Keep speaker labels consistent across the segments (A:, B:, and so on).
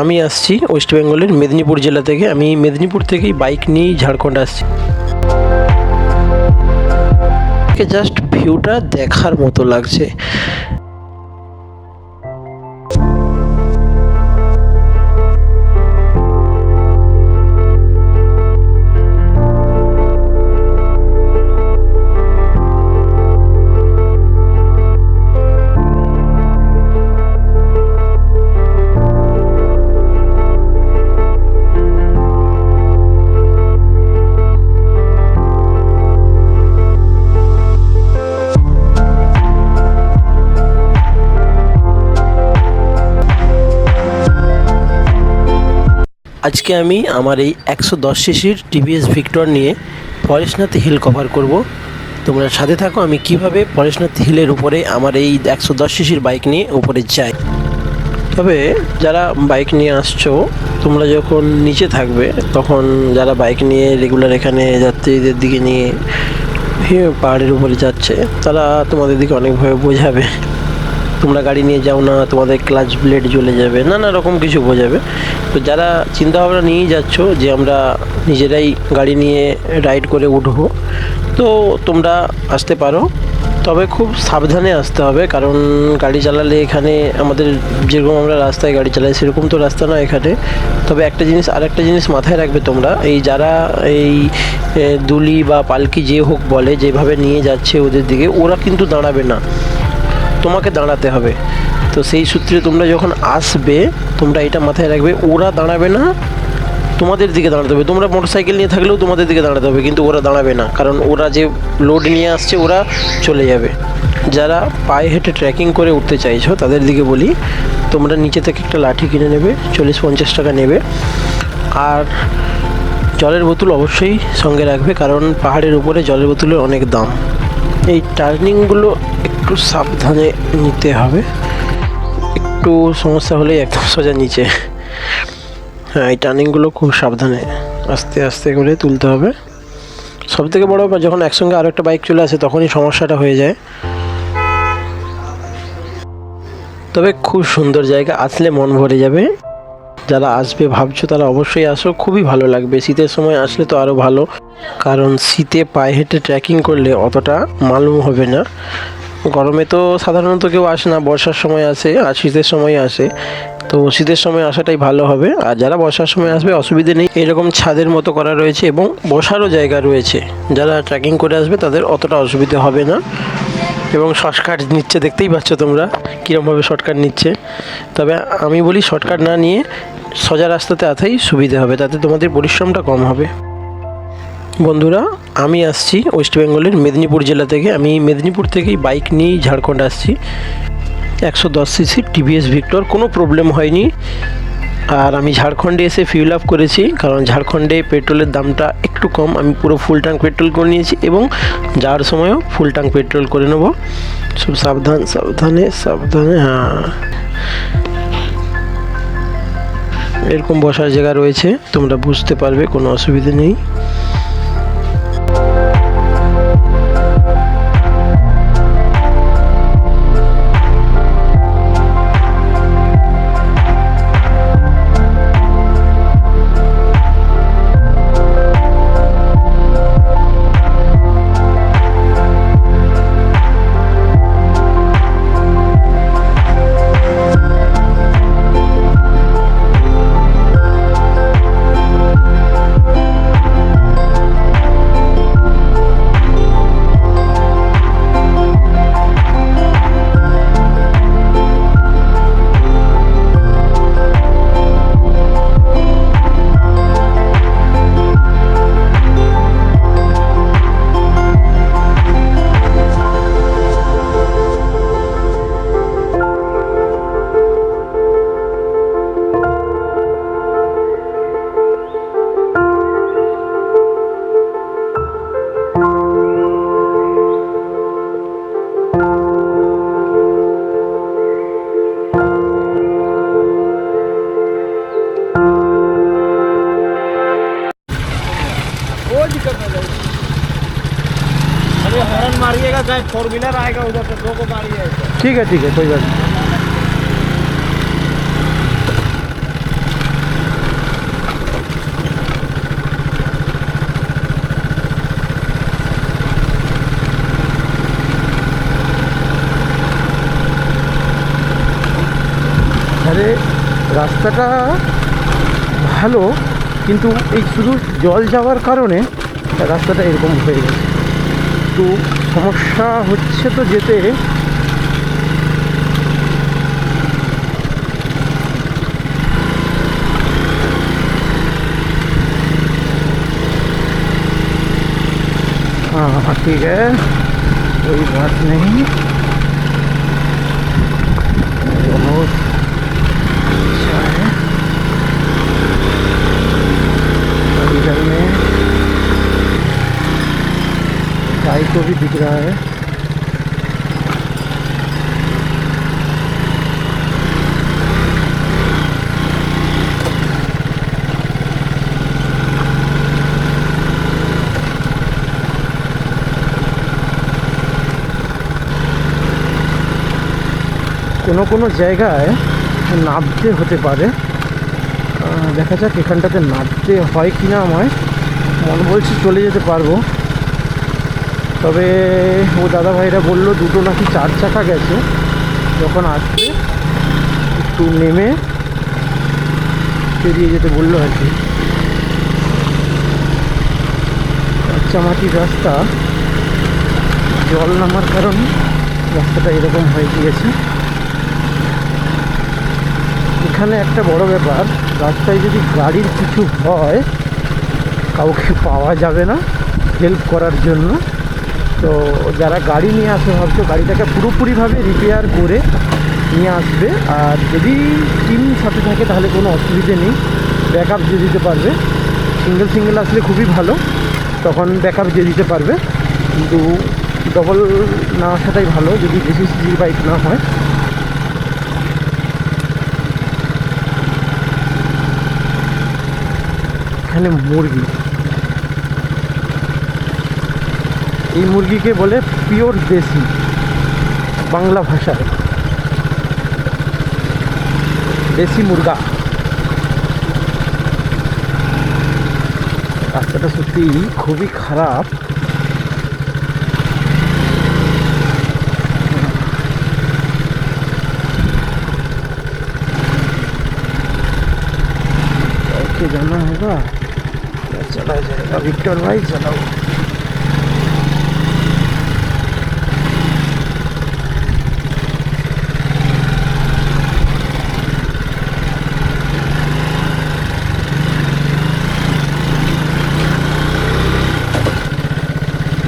A: আমি আসছি ওয়েস্ট বেঙ্গলের মেদিনীপুর জেলা থেকে। আমি মেদিনীপুর থেকেই বাইক নিয়েই ঝাড়খণ্ড আসছি। জাস্ট ভিউটা দেখার মতো লাগছে। আজকে আমি আমার এই 110 সিসির টিভিএস ভিক্টর নিয়ে পরেশনাথ হিল কভার করব। তোমরা সাথে থাকো আমি কিভাবে পরেশনাথ হিলের উপরে আমার এই 110 সিসির বাইক নিয়ে উপরে যাই। তবে যারা বাইক নিয়ে আসছো, তোমরা যখন নিচে থাকবে তখন যারা বাইক নিয়ে রেগুলার এখানে যাত্রীদের দিকে নিয়ে পাহাড়ের উপরে যাচ্ছে, তারা তোমাদের দিকে অনেকভাবে বোঝাবে তোমরা গাড়ি নিয়ে যাও না, তোমাদের ক্লাচ ব্লেড জ্বলে যাবে, নানা রকম কিছু বোঝাবে। তো যারা চিন্তাভাবনা নিয়েই যাচ্ছ যে আমরা নিজেরাই গাড়ি নিয়ে রাইড করে উঠবো, তো তোমরা আসতে পারো। তবে খুব সাবধানে আসতে হবে, কারণ গাড়ি চালালে এখানে আমাদের যেরকম আমরা রাস্তায় গাড়ি চালাই সেরকম তো রাস্তা না এখানে। তবে আরেকটা জিনিস মাথায় রাখবে তোমরা, এই যারা এই দুলি বা পালকি যে হোক বলে যেভাবে নিয়ে যাচ্ছে ওদের দিকে, ওরা কিন্তু দাঁড়াবে না, তোমাকে দাঁড়াতে হবে। তো সেই সূত্রে তোমরা যখন আসবে তোমরা এটা মাথায় রাখবে, ওরা দাঁড়াবে না, তোমাদের দিকে দাঁড়াতে হবে। তোমরা মোটরসাইকেল নিয়ে থাকলেও তোমাদের দিকে দাঁড়াতে হবে, কিন্তু ওরা দাঁড়াবে না, কারণ ওরা যে লোড নিয়ে আসছে ওরা চলে যাবে। যারা পায়ে হেঁটে ট্রেকিং করে উঠতে চাইছো তাদের দিকে বলি, তোমরা নিচে থেকে একটা লাঠি কিনে নেবে, 40-50 টাকা নেবে। আর জলের বোতল অবশ্যই সঙ্গে রাখবে, কারণ পাহাড়ের উপরে জলের বোতলের অনেক দাম। এই টার্নিংগুলো একটু সাবধানে নিতে হবে, একটু সমস্যা হলেই একদম সোজা নিচে। হ্যাঁ, এই টার্নিংগুলো খুব সাবধানে আস্তে আস্তে করে তুলতে হবে। সবথেকে বড় ব্যাপার, যখন একসঙ্গে আরও একটা বাইক চলে আসে তখনই সমস্যাটা হয়ে যায়। তবে খুব সুন্দর জায়গা, আসলে মন ভরে যাবে। যারা আসবে ভাবছো তারা অবশ্যই আসো, খুবই ভালো লাগবে। শীতের সময় আসলে তো আরও ভালো, কারণ শীতে পায়ে হেঁটে ট্রেকিং করলে অতটা মালুম হবে না। গরমে তো সাধারণত কেউ আসে না, বর্ষার সময় আসে আর শীতের সময় আসে। তো শীতের সময় আসাটাই ভালো হবে। আর যারা বর্ষার সময় আসবে অসুবিধে নেই, এরকম ছাদের মতো করা রয়েছে এবং বসারও জায়গা রয়েছে। যারা ট্রেকিং করে আসবে তাদের অতটা অসুবিধে হবে না। এবং শর্টকাট নিচ্ছে, দেখতেই পাচ্ছ তোমরা কীরকমভাবে শর্টকাট নিচ্ছে। তবে আমি বলি শর্টকাট না নিয়ে সোজা রাস্তাতে আসাই সুবিধে হবে, তাতে তোমাদের পরিশ্রমটা কম হবে। বন্ধুরা, আমি আসছি ওয়েস্ট বেঙ্গলের মেদিনীপুর জেলা থেকে। আমি মেদিনীপুর থেকেই বাইক নিয়েই ঝাড়খণ্ড আসছি। 110 সিসি টিভিএস ভিক্টর, কোনো প্রবলেম হয়নি। আর আমি ঝাড়খণ্ডে এসে ফিউল আপ করেছি, কারণ ঝাড়খণ্ডে পেট্রোলের দামটা একটু কম। আমি পুরো ফুল ট্যাঙ্ক পেট্রোল করে নিয়েছি এবং যাওয়ার সময়ও ফুল ট্যাঙ্ক পেট্রোল করে নেব। সব সাবধানে। হ্যাঁ, এরকম বসার জায়গা রয়েছে, তোমরা বুঝতে পারবে, কোনো অসুবিধা নেই।
B: दिक्कत नहीं जाएगी। अभी हॉर्न मारिएगा, चाहे 4 व्हीलर आएगा उधर से, 2 को मारिए।
A: ठीक है कोई बात नहीं।
C: রাস্তাটা ভালো, কিন্তু এই শুধু জল যাওয়ার কারণে রাস্তাটা এরকম হয়ে গেছে। তো সমস্যা হচ্ছে তো যেতে। हाँ ठीक है, कोई बात नहीं। बहुत अच्छा है। और इधर में गाय को भी दिख रहा है। কোনো কোনো জায়গায় নামতে হতে পারে, দেখা যাক এখানটাতে নামতে হয় কি না। আমায় মন বলছি চলে যেতে পারবো, তবে ও দাদা ভাইরা বললো দুটো নাকি 4 চাকা গেছে, যখন আসবে একটু নেমে পেরিয়ে যেতে বললো আর কি। কাঁচা মাটির রাস্তা, জল নামার কারণে রাস্তাটা এরকম হয়ে গিয়েছে। এখানে একটা বড় ব্যাপার, রাস্তায় যদি গাড়ির কিছু হয় কাউকে পাওয়া যাবে না হেল্প করার জন্য। তো যারা গাড়ি নিয়ে আসবে ভাবছো গাড়িটাকে পুরোপুরিভাবে রিপেয়ার করে নিয়ে আসবে, আর যদি টিম সাথে থাকে তাহলে কোনো অসুবিধে নেই, ব্যাকআপ দিয়ে দিতে পারবে। সিঙ্গেল সিঙ্গেল আসলে খুবই ভালো, তখন ব্যাকআপ দিয়ে দিতে পারবে, কিন্তু ডবল না আসাটাই ভালো যদি বেশি সিসির বাইক না হয়। এখানে মুরগি, এই মুরগিকে বলে পিওর দেশি, বাংলা ভাষায় দেশি মুরগা। রাস্তাটা সত্যি খুবই খারাপ। कैसे जाना होगा, चला जाएगा विक्टर भाई, चलाओ।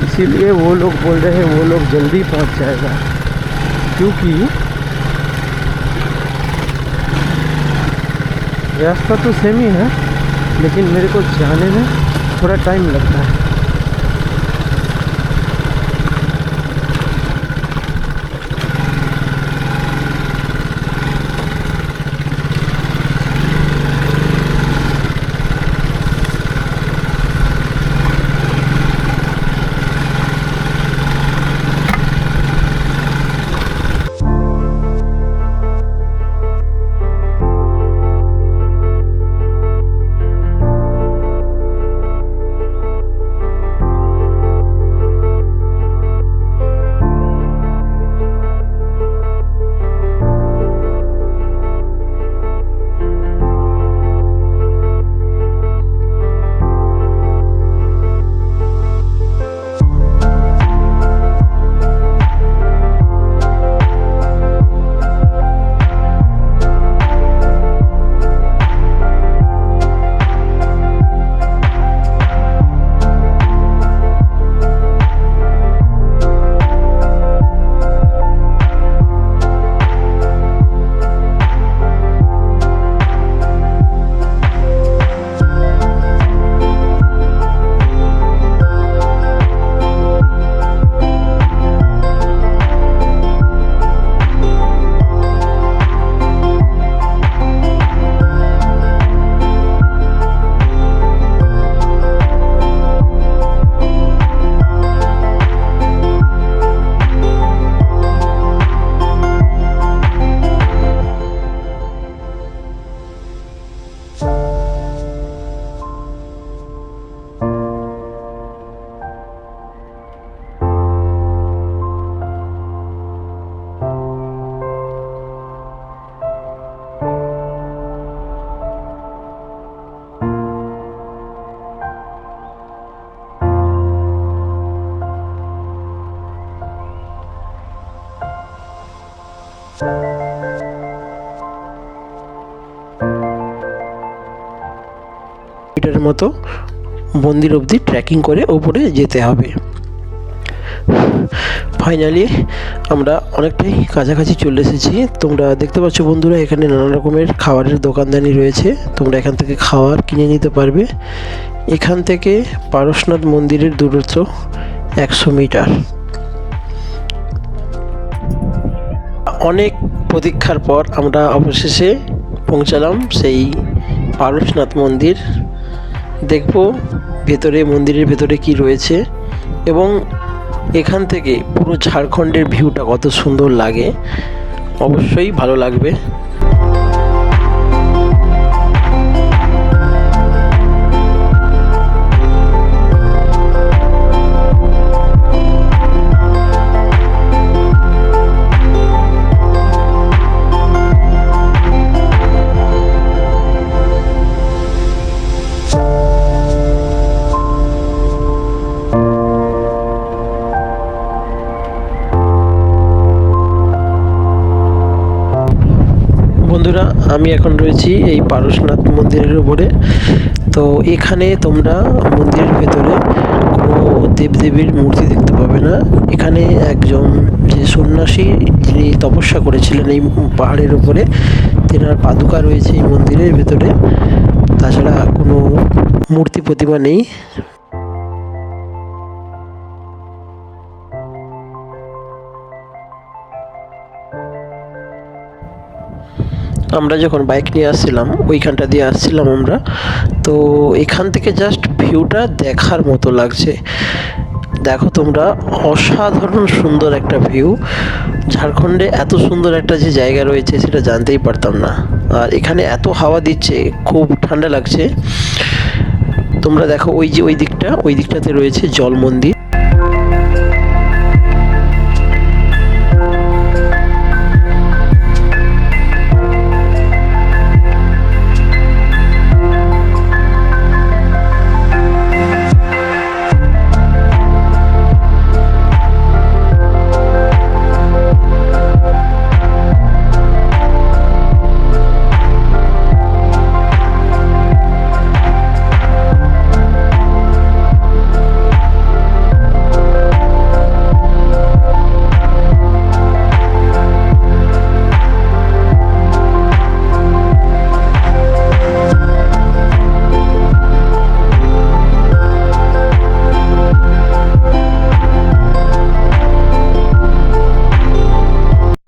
C: इसीलिए वो लोग बोल रहे हैं वो लोग जल्दी पहुंच जाएगा, क्योंकि रास्ता तो सेम ही है, लेकिन मेरे को जाने में थोड़ा टाइम लगता है।
A: মিটারের মতো মন্দির অবধি ট্রেকিং করে উপরে যেতে হবে। ফাইনালি আমরা অনেকটাই কাছাকাছি চলে এসেছি। তোমরা দেখতে পাচ্ছ বন্ধুরা, এখানে নানা রকমের খাবারের দোকানদানি রয়েছে, তোমরা এখান থেকে খাবার কিনে নিতে পারবে। এখান থেকে পারশনাথ মন্দিরের দূরত্ব 100 মিটার। অনেক প্রতীক্ষার পর আমরা অবশেষে পৌঁছালাম সেই পারশনাথ মন্দির। দেখব ভেতরে, মন্দিরের ভেতরে কি রয়েছে এবং এখান থেকে পুরো ঝাড়খণ্ডের ভিউটা কত সুন্দর লাগে, অবশ্যই ভালো লাগবে। বন্ধুরা, আমি এখন রয়েছি এই পারশনাথ মন্দিরের উপরে। তো এখানে তোমরা মন্দিরের ভেতরে কোনো দেবদেবীর মূর্তি দেখতে পাবে না। এখানে একজন যে সন্ন্যাসী, যিনি তপস্যা করেছিলেন এই পাহাড়ের উপরে, তেনার পাদুকা রয়েছে এই মন্দিরের ভেতরে। তাছাড়া কোনো মূর্তি প্রতিমা নেই। আমরা যখন বাইক নিয়ে আসছিলাম, ওইখানটা দিয়ে আসছিলাম আমরা, তো এখান থেকে জাস্ট ভিউটা দেখার মতো লাগছে। দেখো তোমরা, অসাধারণ সুন্দর একটা ভিউ। ঝাড়খণ্ডে এত সুন্দর একটা যে জায়গা রয়েছে সেটা জানতেই পারতাম না। আর এখানে এত হাওয়া দিচ্ছে, খুব ঠান্ডা লাগছে। তোমরা দেখো ওই যে ওই দিকটাতে রয়েছে জল মন্দির।